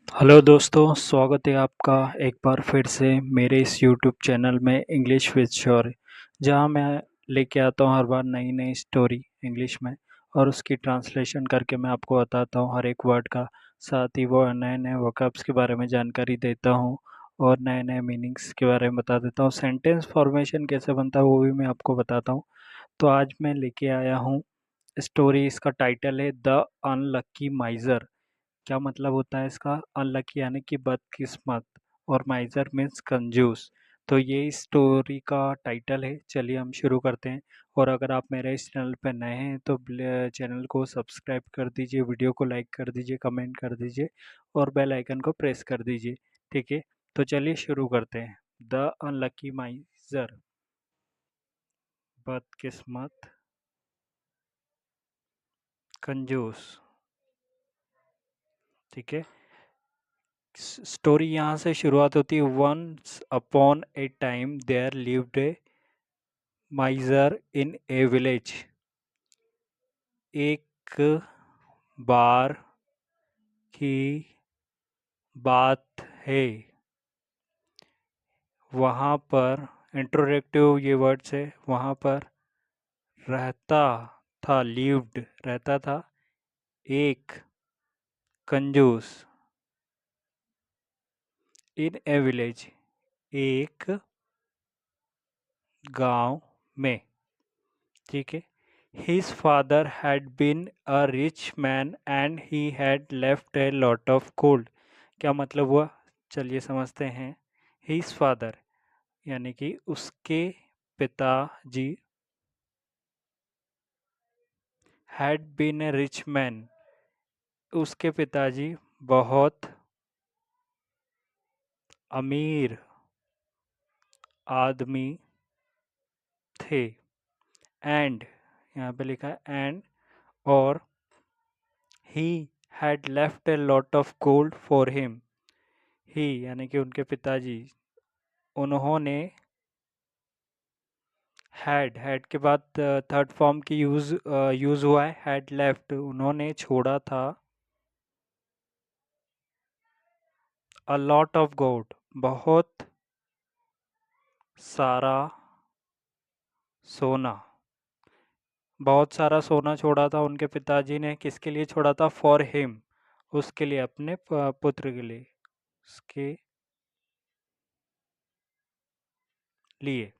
Hello दोस्तों, स्वागत है आपका एक बार फिर से मेरे इस यूट्यूब चैनल में इंग्लिश विद शौर्य, जहां मैं लेके आता हूं हर बार नई नई स्टोरी इंग्लिश में और उसकी ट्रांसलेशन करके मैं आपको बताता हूं हर एक वर्ड का। साथ ही वो नए नए वोकैब्स के बारे में जानकारी देता हूं और नए नए मीनिंग्स के बारे में बता देता हूं। सेंटेंस फॉर्मेशन कैसे बनता है वो भी मैं आपको बताता हूं। तो आज मैं लेके आया हूँ स्टोरी, इसका टाइटल है द अनलक्की माइजर। क्या मतलब होता है इसका? अनलकी यानी कि बदकिस्मत और माइजर मीन्स कंजूस। तो ये इस स्टोरी का टाइटल है। चलिए हम शुरू करते हैं। और अगर आप मेरे इस चैनल पर नए हैं तो चैनल को सब्सक्राइब कर दीजिए, वीडियो को लाइक कर दीजिए, कमेंट कर दीजिए और बेल आइकन को प्रेस कर दीजिए। ठीक है, तो चलिए शुरू करते हैं। द अनलकी माइजर, बदकिस्मत, कंजूस। ठीक है, स्टोरी यहाँ से शुरुआत होती है। Once upon a time there lived a miser in a village. एक बार की बात है, वहाँ पर इंट्रोडक्टिव ये वर्ड्स है। वहाँ पर रहता था, लिव्ड रहता था, एक कंजूस। इन ए विलेज, एक गांव में। ठीक है, His father had been a rich man and he had left a lot of gold. क्या मतलब हुआ? चलिए समझते हैं। His father यानी कि उसके पिताजी had been a rich man, उसके पिताजी बहुत अमीर आदमी थे। And यहाँ पे लिखा है and, और he had left a lot of gold for him. ही यानी कि उनके पिताजी, उन्होंने हैड के बाद थर्ड फॉर्म की यूज हुआ है, हैड लेफ्ट, उन्होंने छोड़ा था। अ लॉट ऑफ गोल्ड, बहुत सारा सोना। बहुत सारा सोना छोड़ा था उनके पिताजी ने। किसके लिए छोड़ा था? फॉर हिम, उसके लिए, अपने पुत्र के लिए, उसके लिए।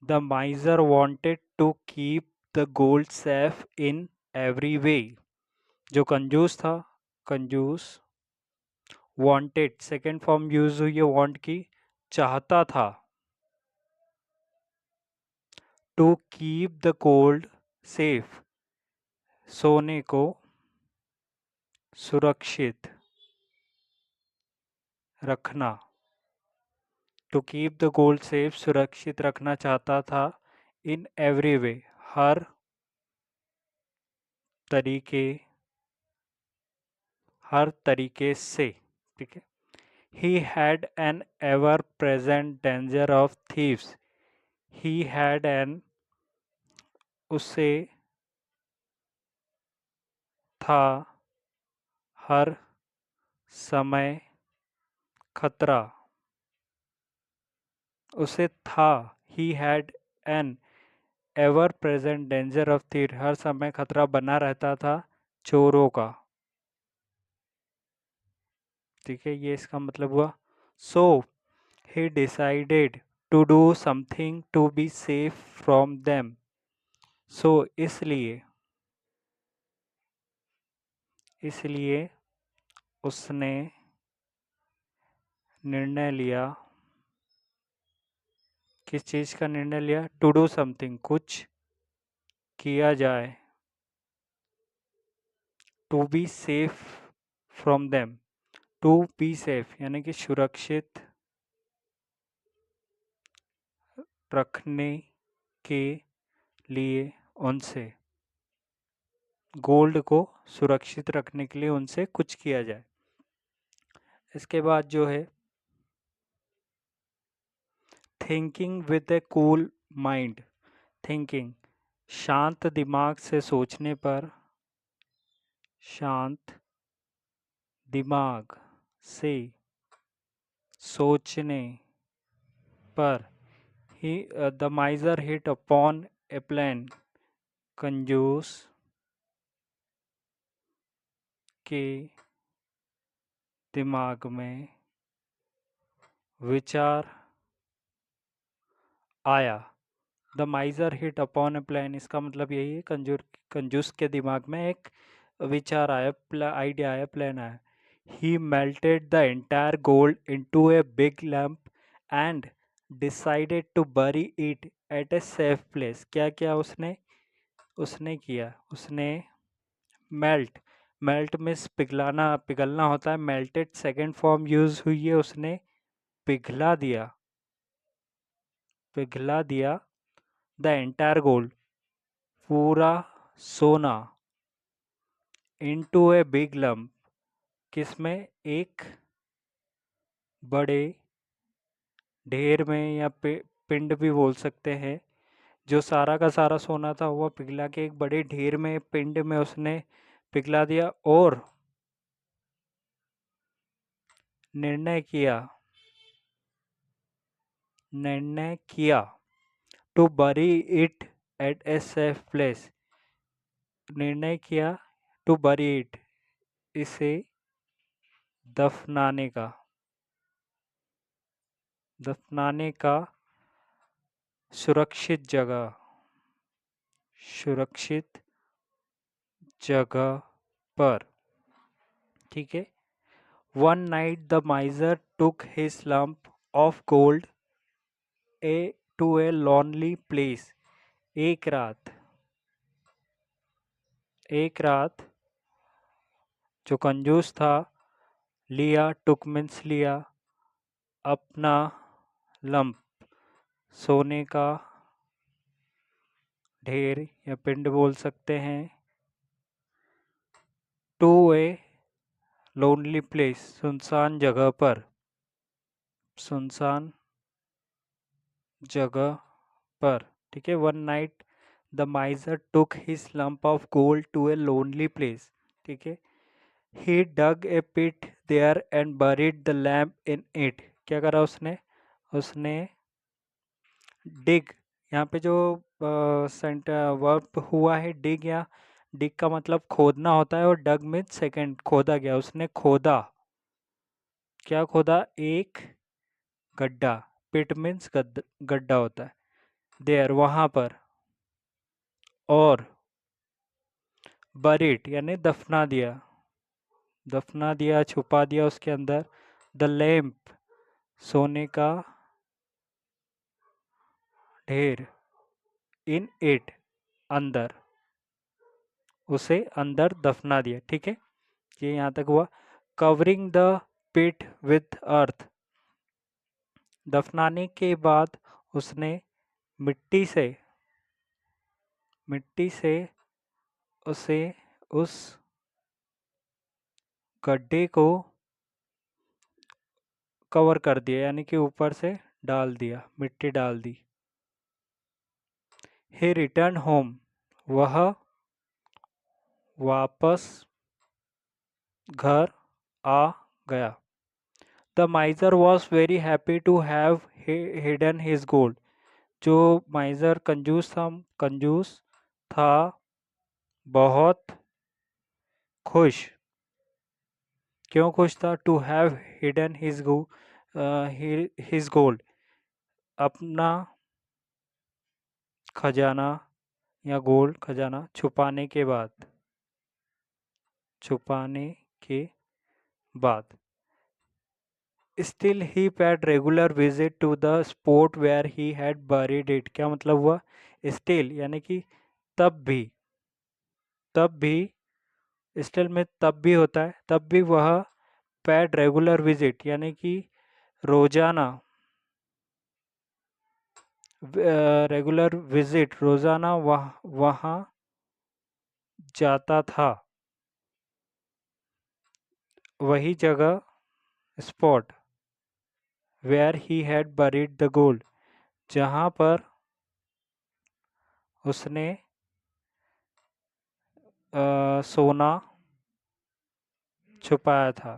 The miser wanted to keep the gold safe in every way. जो कंजूस था, कंजूस, वांटेड सेकेंड फॉर्म यूज हुई है वांट की, चाहता था। To keep the gold safe, सोने को सुरक्षित रखना। To keep the gold safe, सुरक्षित रखना चाहता था। इन एवरी वे, हर तरीके, हर तरीके से। ठीक है, he had an ever present danger of thieves. He had an, उसे था, हर समय खतरा, उसे था। He had an ever present danger of thieves, हर समय खतरा बना रहता था चोरों का। ठीक है, ये इसका मतलब हुआ। So he decided to do something to be safe from them. So इसलिए, इसलिए उसने निर्णय लिया। किस चीज़ का निर्णय लिया? टू डू समथिंग, कुछ किया जाए। To be safe from them, to be safe यानी कि सुरक्षित रखने के लिए उनसे, गोल्ड को सुरक्षित रखने के लिए उनसे कुछ किया जाए। इसके बाद जो है, thinking with A cool mind. Thinking, शांत दिमाग से सोचने पर, शांत दिमाग से सोचने पर ही the miser hit upon a plan. कंजूस के दिमाग में विचार आया। The miser hit upon a plan, इसका मतलब यही है, कंजूस के दिमाग में एक विचार आया, आइडिया आया, प्लान आया। He melted the entire gold into a big lamp and decided to bury it at a safe place. क्या किया उसने? उसने किया, उसने मेल्ट, मेल्ट मीन्स पिघलाना, पिघलना होता है। मेल्टेड सेकेंड फॉर्म यूज हुई है, उसने पिघला दिया, पिघला दिया द एंटायर गोल्ड, पूरा सोना, इनटू ए बिग लम्प, किसमें? एक बड़े ढेर में, या पिंड भी बोल सकते हैं। जो सारा का सारा सोना था वह पिघला के एक बड़े ढेर में, पिंड में उसने पिघला दिया, और निर्णय किया, निर्णय किया to bury it at a safe place, निर्णय किया टू बरी इट, इसे दफनाने का, दफनाने का सुरक्षित जगह, सुरक्षित जगह पर। ठीक है। One night the miser took his lump of gold a to a lonely place. एक रात, एक रात जो कंजूस था, लिया, टुक मीन्स लिया, अपना लंप, सोने का ढेर या पिंड बोल सकते हैं, टू ए लोनली प्लेस, सुनसान जगह पर, सुनसान जगह पर। ठीक है। One night the miser took his lump of gold to a lonely place. ठीक है। He dug a pit there and buried the lamp in it. क्या करा उसने? उसने डिग, यहाँ पे जो वर्ब हुआ है डिग, या डिग का मतलब खोदना होता है, और डग में सेकंड, खोदा गया, उसने खोदा। क्या खोदा? एक गड्ढा, पिट मीन्स गड्ढा होता है, देयर वहां पर, और बरीड यानी दफना दिया, दफना दिया, छुपा दिया उसके अंदर, द लैम्प, सोने का ढेर, इन इट, अंदर, उसे अंदर दफना दिया। ठीक है। ये यहाँ तक हुआ। Covering the pit with earth, दफनाने के बाद उसने मिट्टी से, मिट्टी से उसे, उस गड्ढे को कवर कर दिया, यानी कि ऊपर से डाल दिया, मिट्टी डाल दी। ही रिटर्न होम, वह वापस घर आ गया। The miser was very happy to have hidden his gold, जो माइजर कंजूस था, कंजूस था, बहुत खुश। क्यों खुश था? To have hidden his gold, अपना खजाना या गोल्ड खजाना छुपाने के बाद, छुपाने के बाद। Still he paid regular visit to the spot where he had buried it. क्या मतलब हुआ? स्टिल यानी कि तब भी, तब भी, स्टिल में तब भी होता है, तब भी वह पेड रेगुलर विजिट यानी कि रोजाना, रेगुलर विजिट रोजाना वहाँ जाता था, वही जगह, spot, where he had buried the gold, जहाँ पर उसने सोना छुपाया था।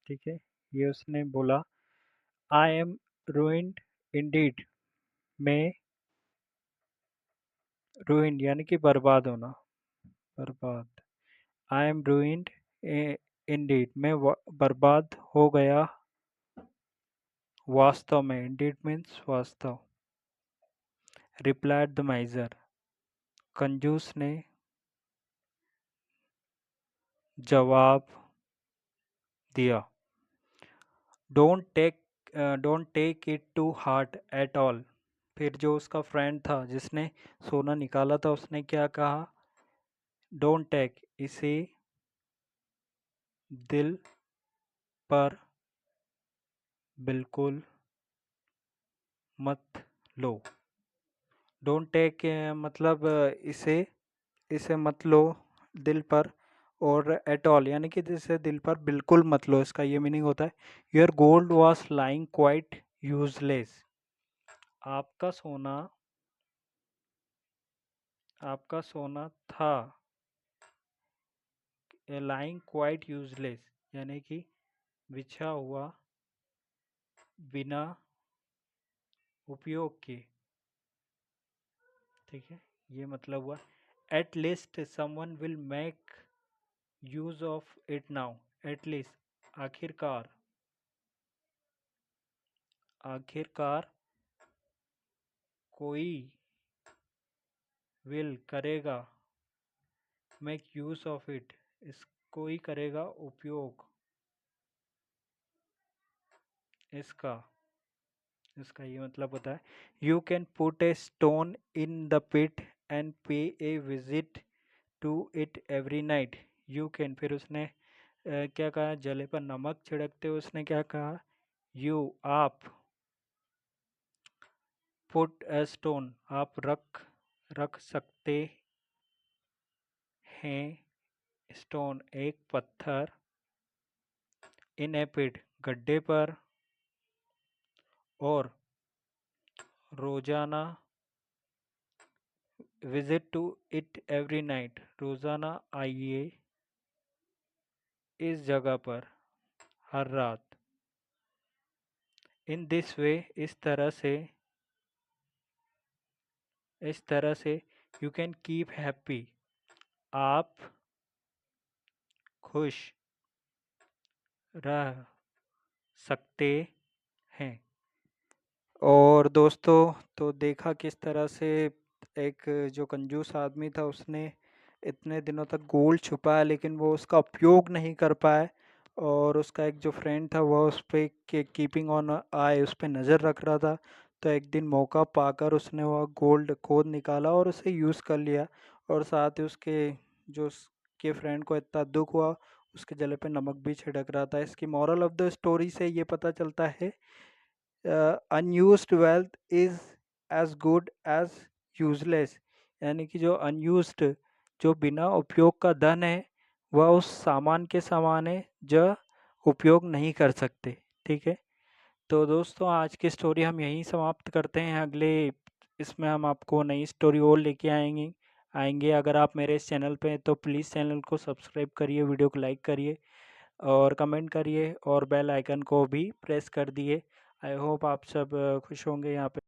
ठीक है। ये उसने बोला, आई एम ruined indeed। मैं ruined यानी कि बर्बाद होना, बर्बाद। आई एम ruined indeed, मैं बर्बाद हो गया वास्तव में। indeed मीन्स वास्तव। replied the miser, कंजूस ने जवाब दिया। Don't take it to heart at all. फिर जो उसका फ्रेंड था जिसने सोना निकाला था उसने क्या कहा, डोंट टेक, इसे दिल पर बिल्कुल मत लो। डोंट टेक मतलब इसे इसे मत लो दिल पर, और एट ऑल यानी कि जिसे दिल पर बिल्कुल मत लो, इसका ये मीनिंग होता है your gold was lying quite useless. आपका सोना आपका सोना था लाइंग क्वाइट यूजलेस यानी कि बिछा हुआ बिना उपयोग के। ठीक है, ये मतलब हुआ at least someone will make use of it now. At least आखिरकार, आखिरकार कोई विल करेगा, मेक यूज ऑफ इट, इस कोई करेगा उपयोग इसका। इसका ये मतलब होता है you can put a stone in the pit and pay a visit to it every night. You can, फिर उसने क्या कहा, जले पर नमक छिड़कते हुए उसने क्या कहा, यू आप, पुट ए स्टोन आप रख सकते हैं, स्टोन एक पत्थर, इन ए पिट गड्ढे पर, और रोजाना, visit to it every night, रोजाना आइए इस जगह पर हर रात। इन दिस वे, इस तरह से यू कैन कीप हैप्पी, आप खुश रह सकते हैं। और दोस्तों, तो देखा किस तरह से एक जो कंजूस आदमी था उसने इतने दिनों तक गोल्ड छुपाया लेकिन वो उसका उपयोग नहीं कर पाया, और उसका एक जो फ्रेंड था वह उस पर कीपिंग ऑन आए उस पर नज़र रख रहा था। तो एक दिन मौका पाकर उसने वह गोल्ड खोद निकाला और उसे यूज़ कर लिया, और साथ ही उसके जो उसके फ्रेंड को इतना दुख हुआ उसके गले पे नमक भी छिड़क रहा था। इसकी मॉरल ऑफ द स्टोरी से ये पता चलता है unused wealth is as good as useless, यानी कि जो अनयूज्ड, जो बिना उपयोग का धन है वह उस सामान के समान है जो उपयोग नहीं कर सकते। ठीक है, तो दोस्तों आज की स्टोरी हम यहीं समाप्त करते हैं। अगले इसमें हम आपको नई स्टोरी और लेके आएंगे। अगर आप मेरे इस चैनल पे हैं तो प्लीज़ चैनल को सब्सक्राइब करिए, वीडियो को लाइक करिए और कमेंट करिए और बेल आइकन को भी प्रेस कर दिए। आई होप आप सब खुश होंगे यहाँ पे।